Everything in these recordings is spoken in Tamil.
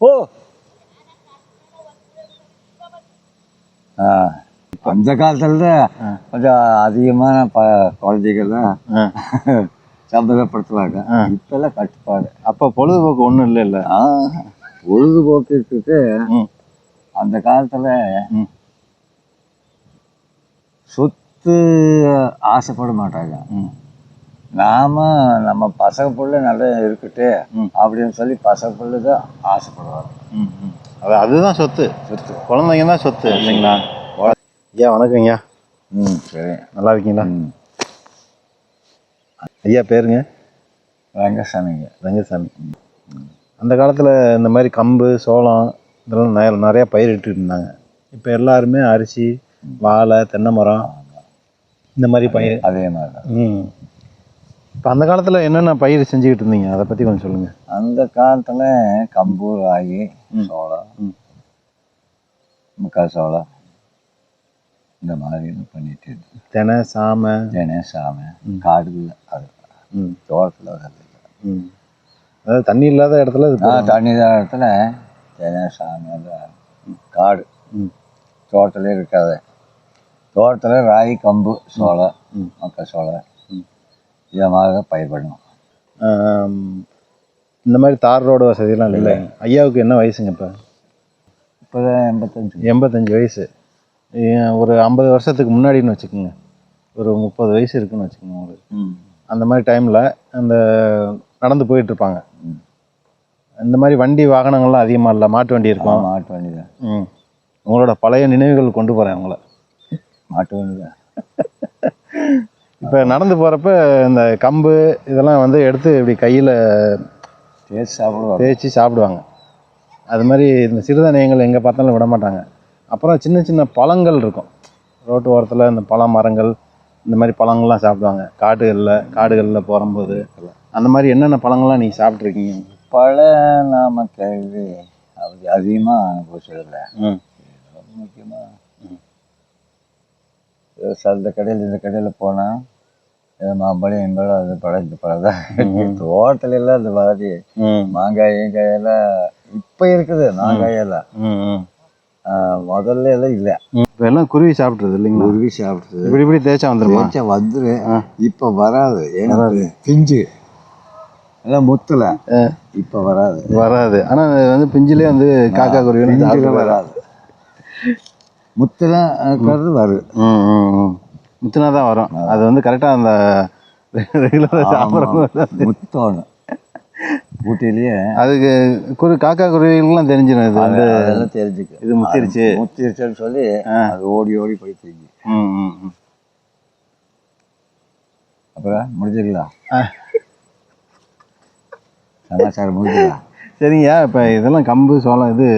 ஓ அந்த காலத்துல கொஞ்சம் அதிகமான குழந்தைகள்லாம் சம்மதப்படுத்துவாங்க. இப்பெல்லாம் கட்டுப்பாடு. அப்போ பொழுதுபோக்கு ஒன்றும் இல்லை. பொழுதுபோக்கு இருக்குது. அந்த காலத்தில் சொத்து ஆசைப்பட மாட்டாங்க. நம்ம பசங்க பிள்ளை நல்லா இருக்கட்டு அப்படின்னு சொல்லி பசங்க பிள்ளை தான் ஆசைப்படுவாங்க. அதுதான் சொத்து. குழந்தைங்க தான் சொத்து இல்லைங்களா? ஐயா வணக்கம் ஐயா. சரி, நல்லா இருக்கீங்களா? ஐயா பேருங்க? ரங்கசாமிங்க. ரங்கசாமி. அந்த காலத்தில் இந்த மாதிரி கம்பு சோளம் இதெல்லாம் நிறையா பயிரிட்டு இருந்தாங்க. இப்போ எல்லாருமே அரிசி வாழை தென்னை மரம் இந்த மாதிரி பயிர். அதே மாதிரி தான். இப்போ அந்த காலத்தில் என்னென்ன பயிர் செஞ்சுக்கிட்டு இருந்தீங்க, அதை பற்றி கொஞ்சம் சொல்லுங்கள். அந்த காலத்தில் கம்பு ராகி சோளம் மக்காச்சோளம் இந்த மாதிரி பண்ணிட்டு இருந்தோம். தினை சாமை காடுகளில் அது தோட்டத்தில் அதாவது தண்ணி இல்லாத இடத்துல தண்ணி இல்லாத இடத்துல தினை சாமை காடு தோட்டத்திலே இருக்காது. தோட்டத்தில் ராகி கம்பு சோளம் மக்காச்சோளம் இதை மாதிரி பயிர் பண்ணுவோம். இந்த மாதிரி தார் ரோடு வசதியெல்லாம் இல்லை. ஐயாவுக்கு என்ன வயசுங்க? இப்போ தான் 85 வயசு. ஒரு 50 வருஷத்துக்கு முன்னாடின்னு வச்சுக்கோங்க, ஒரு 30 வயசு இருக்குன்னு வச்சுக்கோங்க உங்களுக்கு. அந்த மாதிரி டைமில் அந்த நடந்து போயிட்டுருப்பாங்க. இந்த மாதிரி வண்டி வாகனங்கள்லாம் அதிகமாக இல்லை, மாட்டு வண்டி இருக்கும். மாட்டு வண்டி தான். உங்களோட பழைய நினைவுகள் கொண்டு போகிறேன் உங்களை. மாட்டு வண்டி தான். இப்போ நடந்து போகிறப்ப இந்த கம்பு இதெல்லாம் வந்து எடுத்து இப்படி கையில் தேய்ச்சி சாப்பிடுவாங்க. அது மாதிரி இந்த சிறுதானியங்கள் எங்கே பார்த்தாலும் விட மாட்டாங்க. அப்புறம் சின்ன சின்ன பழங்கள் இருக்கும் ரோட்டு ஓரத்தில், இந்த பழ மரங்கள் இந்த மாதிரி பழங்கள்லாம் சாப்பிடுவாங்க. காடுகளில் போகும்போது அந்த மாதிரி என்னென்ன பழங்கள்லாம் நீங்கள் சாப்பிட்ருக்கீங்க? பழம் நாம கேள்வி அப்படி அதிகமாக அனுபவிச்சதில்லை. முக்கியமாக இந்த கடையில் இந்த கடையில் போனால் மாம்பழம் எம்பழம் அது பழம் இந்த பழம் தான். தோட்டத்துல எல்லாம் இந்த மாதிரி மாங்காய் காயெல்லாம் இப்போ இருக்குது. மாங்காயெல்லாம் முதல்ல எல்லாம் இல்லை. இப்போ எல்லாம் குருவி சாப்பிட்றது இல்லைங்களா? குருவி சாப்பிட்றது இப்படி தேய்ச்சா வந்துரு. இப்போ வராது. ஏன்னா பிஞ்சு எல்லாம் முத்துல இப்போ வராது. ஆனால் வந்து பிஞ்சிலே வந்து காக்கா குருவி வராது. முத்துலாம் வரும். முத்துனா தான் வரும். அது வந்து கரெக்டாக அந்த ரெகுலராக சாப்பிட்றவங்க முத்தோணும் ஊட்டிலேயே அதுக்கு காக்கா குருவிகள்லாம் தெரிஞ்சிடும். இது வந்து அதெல்லாம் தெரிஞ்சுக்கு இது முத்திருச்சுன்னு சொல்லி அது ஓடி போய் தெரிஞ்சு. அப்புறம் முடிஞ்சுக்கலாம், சமாச்சாரம் முடிஞ்சுக்கலாம். சரிங்கய்யா. இப்போ இதெல்லாம் கம்பு சோளம் இது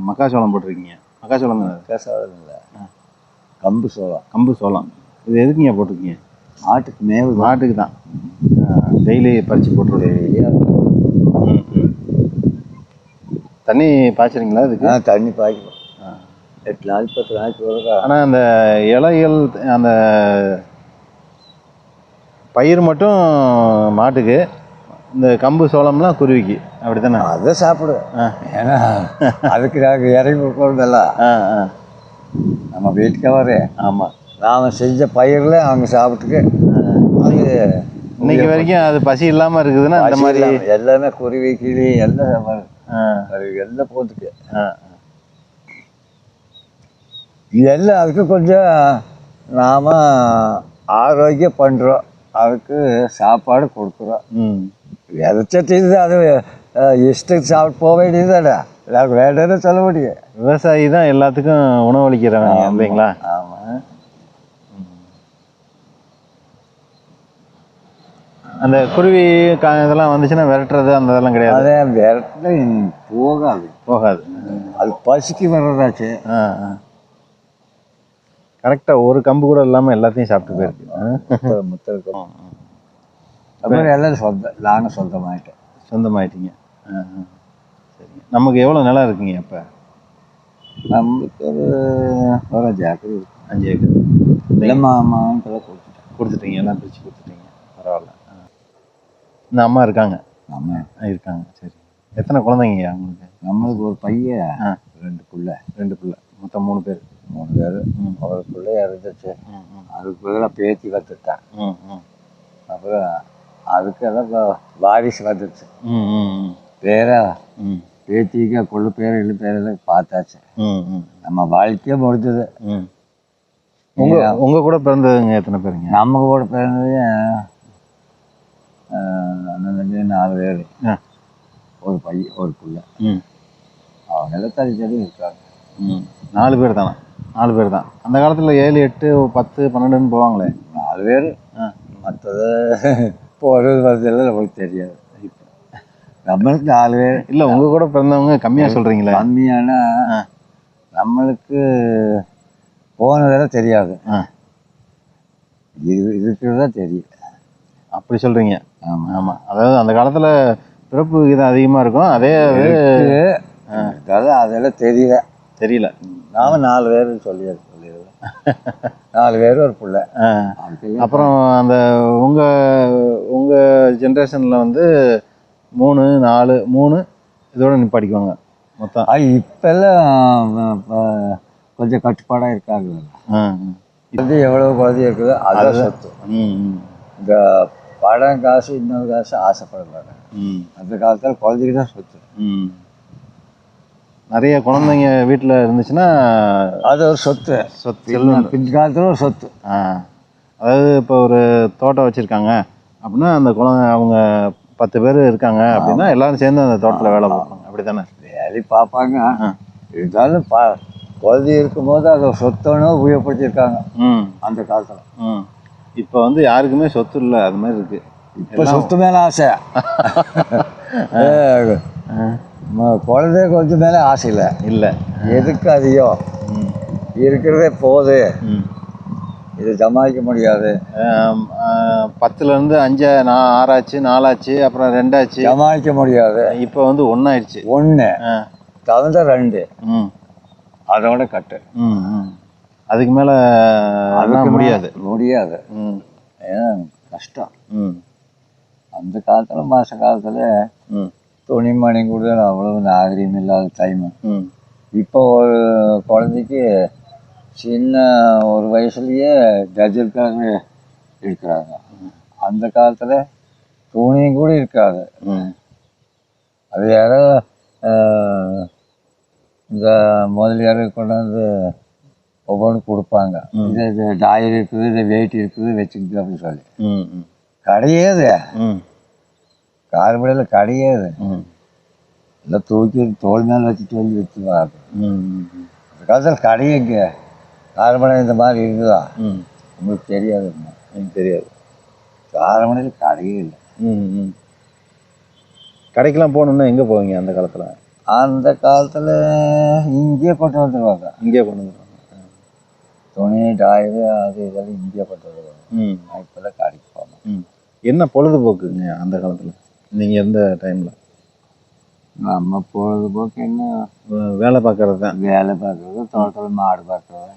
மக்காச்சோளம் போட்டிருக்கீங்க. மக்காச்சோளம் இல்லை, கம்பு சோளம் இது எதுக்குங்க போட்டிருக்கீங்க? மாட்டுக்கு தான். டெய்லி பறித்து போட்டுருக்கீங்க. தண்ணி பாய்ச்சிருங்களா இதுக்கு? தண்ணி பாய்க்கணும். 8 நாள் 10 நாளைக்கு வருதா. ஆனால் அந்த இலைகள் அந்த பயிர் மட்டும் மாட்டுக்கு, இந்த கம்பு சோளம்லாம் குருவிக்கு அப்படி தானே? அதை சாப்பிடுவேன். ஏன்னா அதுக்கு நாங்கள் இறங்கி போகிறதில்ல. நம்ம வீட்டுக்காவே. ஆமாம், நாம் செஞ்ச பயிரில் அவங்க சாப்பிட்டுக்கு அது இன்னைக்கு வரைக்கும் அது பசி இல்லாமல் இருக்குதுன்னா அந்த மாதிரி எல்லாமே குருவி கிளி எல்லாம் எல்லாம் போட்டுக்கு இதெல்லாம் அதுக்கு கொஞ்சம் நாம் ஆரோக்கியம் பண்ணுறோம். அதுக்கு சாப்பாடு கொடுக்குறோம். விதைச்சிட்டு அது இஷ்டத்துக்கு சாப்பிட்டு போக வேண்டியதுதானே. எனக்கு வேண்டாம்னு சொல்ல முடியும். விவசாயி தான் எல்லாத்துக்கும் உணவளிக்கிறவங்க இல்லைங்களா? ஆமாம். அந்த குருவி இதெல்லாம் வந்துச்சுன்னா விரட்டுறது அந்த இதெல்லாம் கிடையாது. அதே விரட்டுல போகாது. அது பசிக்கு வர்றதாச்சு. கரெக்டாக ஒரு கம்பு கூட இல்லாமல் எல்லாத்தையும் சாப்பிட்டு போயிருக்கு. முத்தம் அப்புறம் எல்லாம் நானும் சொந்தமாயிட்டீங்க. சரிங்க. நமக்கு எவ்வளோ நிலம் இருக்குங்க இப்போ? நம்மளுக்கு ஒரு 5 ஏக்கர் இருக்கு. 5 ஏக்கர் கொடுத்துட்டீங்க. எல்லாம் பிரித்து கொடுத்துட்டீங்க. பரவாயில்ல. இந்த அம்மா இருக்காங்க? அம்மா இருக்காங்க. சரி. எத்தனை குழந்தைங்க உங்களுக்கு? நம்மளுக்கு ஒரு பையன், ஆ 2 பிள்ளை. 2 பிள்ளை, மொத்தம் 3 பேர். 3 பேர். ஒரு பிள்ளை இறந்துச்சு. அதுக்கு பதிலாக பேத்தி கற்றுட்டேன். அப்புறம் அதுக்கெல்லாம் இப்போ வாரிசு வந்துடுச்சு. பேரை பேத்திக்கு கொள்ளு பேர் இல்லை பேரெல்லாம் பார்த்தாச்சு. நம்ம வாழ்க்கையே முடிஞ்சது. உங்க கூட பிறந்ததுங்க எத்தனை பேருங்க? நம்ம கூட பிறந்தது அண்ணன் 4 பேர். ஒரு பையன் ஒரு பிள்ளை. அவங்க எல்லாம் தனி இருக்காங்க. 4 பேர் தானே? 4 பேர் தான். அந்த காலத்தில் 7, 8, 10, 12ன்னு போவாங்களே. 4 பேர். மற்றது போகிறது வரதெல்லாம் நம்மளுக்கு தெரியாது. இப்போ நம்மளுக்கு 4 பேர். இல்லை, உங்கள் கூட பிறந்தவங்க கம்மியாக சொல்கிறீங்களே? கம்மியானா நம்மளுக்கு போனதெல்லாம் தெரியாது. இருக்கிறதா தெரியும். அப்படி சொல்கிறீங்க? ஆமாம் ஆமாம். அதாவது அந்த காலத்தில் பிறப்பு விகிதம் அதிகமாக இருக்கும். அதெல்லாம் தெரியல. நாம 4 பேர் சொல்லிடுவேன். 4 பேர் ஒரு பிள்ளை. அப்புறம் அந்த உங்கள் ஜென்ரேஷனில் வந்து 3, 4, 3 இதோட நிப்பாட்டிக்குவாங்க மொத்தம். இப்பெல்லாம் கொஞ்சம் கட்டுப்பாடாக இருக்காங்க. இது எவ்வளோ குழந்தை இருக்குதோ அதான் சொத்து. இந்த படம் காசு இன்னொரு காசு ஆசைப்படுறாங்க. அந்த காலத்தில் குழந்தைக்கு தான் சொத்து. நிறைய குழந்தைங்க வீட்டில் இருந்துச்சுன்னா அது ஒரு சொத்து. பின்காலத்தில் ஒரு சொத்து. அதாவது இப்போ ஒரு தோட்டம் வச்சுருக்காங்க அப்படின்னா அந்த குழந்தை அவங்க 10 பேர் இருக்காங்க அப்படின்னா எல்லாரும் சேர்ந்து அந்த தோட்டத்தில் வேலை பார்ப்பாங்க. அப்படி தானே? வேலையை பார்ப்பாங்க. இருந்தாலும் குழந்தை இருக்கும்போது அதை சொத்தோன்னு உபயோகப்படுத்தியிருக்காங்க அந்த காலத்தில். இப்போ வந்து யாருக்குமே சொத்து இல்லை, அது மாதிரி இருக்கு. இப்போ சொத்து மேலே ஆசை. குழந்தை கொஞ்சம் மேலே ஆசை இல்லை. எதுக்கு அதிகம் இருக்கிறதே போது. இது சமாளிக்க முடியாது. 10லேருந்து 5, 6 ஆச்சு, 4 ஆச்சு, அப்புறம் 2 ஆச்சு. சமாளிக்க முடியாது. இப்போ வந்து 1 ஆயிடுச்சு. 1 தகுந்த 2 அதோட கட்டு. அதுக்கு மேலே முடியாது. ஏன்னா கஷ்டம். அந்த காலத்தில் மாச காலத்தில் துணிமணி கூட அவ்வளவு நாகரீகம் இல்லாத டைமு. இப்போ ஒரு குழந்தைக்கு சின்ன ஒரு வயசுலேயே டஜனுக்காக இருக்கிறாங்க. அந்த காலத்தில் துணியும் கூட இருக்காது. அது யாரோ இந்த முதலியாரு கொண்டாந்து ஒவ்வொன்றும் கொடுப்பாங்க. இது டாயர் இருக்குது, இது வெயிட் இருக்குது, வச்சுக்கிட்டு அப்படின்னு சொல்லி. கிடையாது. கார்படையில் கிடையாது. எல்லாம் தூக்கி தோல் மேலே வச்சுட்டு வந்து வச்சுருவாங்க. அந்த காலத்தில் கடையுங்க கார்படை இந்த மாதிரி இருக்குதா உங்களுக்கு தெரியாது. எனக்கு தெரியாது. கார்படையில் கடையே இல்லை. கடைக்கெல்லாம் போகணுன்னா எங்கே போவீங்க அந்த காலத்தில்? அந்த காலத்தில் இங்கேயே கொண்டு வந்துடுவாங்க. துணி டாயரு அது இதெல்லாம் இங்கேயே கொண்டு வந்துடுவாங்க. இப்போல்லாம் கடைக்கு போகணும். என்ன பொழுதுபோக்குங்க அந்த காலத்தில் நீங்கள் எந்த டைமில்? நம்ம பொழுதுபோக்கு என்ன, வேலை பார்க்கறது தான். வேலை பார்க்குறது, தோட்டத்தில் மாடு பார்க்குறது,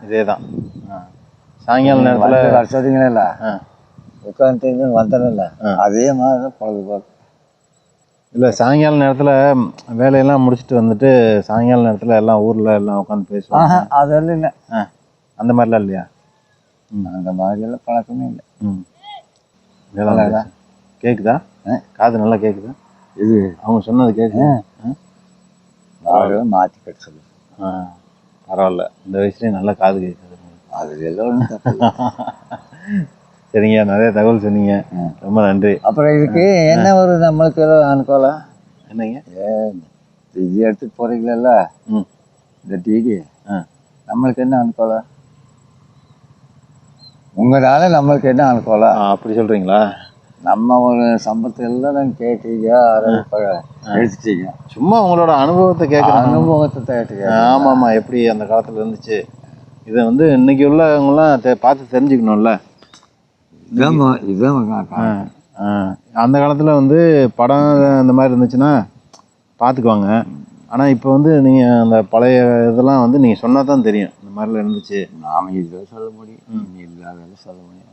இதே தான். சாயங்கால நேரத்தில் வருஷத்துங்கள உட்காந்து வந்ததில்ல, அதே மாதிரி தான் பொழுதுபோக்கு. இல்லை, சாயங்கால நேரத்தில் வேலையெல்லாம் முடிச்சுட்டு வந்துட்டு சாயங்கால நேரத்தில் எல்லாம் ஊரில் எல்லாம் உட்காந்து பேசுவாங்க. அதெல்லாம் இல்லை. அந்த மாதிரிலாம் இல்லையா? அந்த மாதிரியெல்லாம் பழக்கமே இல்லை. கேட்குதா? காது நல்லா கேட்குதா? இது அவங்க சொன்னது கேட்குது. மாற்றி கட்ட சொல்லு. பரவாயில்ல, இந்த வயசுலேயே நல்லா காது கேட்குது. அது எல்லாம் சரிங்க, நிறைய தகவல் சொன்னீங்க, ரொம்ப நன்றி. அப்புறம் இதுக்கு என்ன ஒரு நம்மளுக்கு அனுப்பலாம் என்னங்க? டிஜி எடுத்துட்டு போகிறீங்களா இந்த டிடி, நம்மளுக்கு என்ன அனுப்பலாம்? உங்களால நம்மளுக்கு என்ன அனுப்பலாம்? அப்படி சொல்கிறீங்களா? நம்ம ஒரு சம்பளத்தில் நாங்கள் கேட்டீங்க, எடுத்துட்டீங்க. சும்மா உங்களோட அனுபவத்தை கேட்குறேன். அனுபவத்தை கேட்டீங்க. ஆமாம், எப்படி அந்த காலத்தில் இருந்துச்சு, இதை வந்து இன்னைக்கு உள்ளவங்களாம் பார்த்து தெரிஞ்சுக்கணும்ல. அந்த காலத்தில் வந்து படம் இந்த மாதிரி இருந்துச்சுன்னா பார்த்துக்குவாங்க. ஆனால் இப்போ வந்து நீங்கள் அந்த பழைய இதெல்லாம் வந்து நீங்கள் சொன்னால் தான் தெரியும் இந்த மாதிரிலாம் இருந்துச்சு. நாம் இதை சொல்ல முடியும், இல்லாத சொல்ல முடியும்.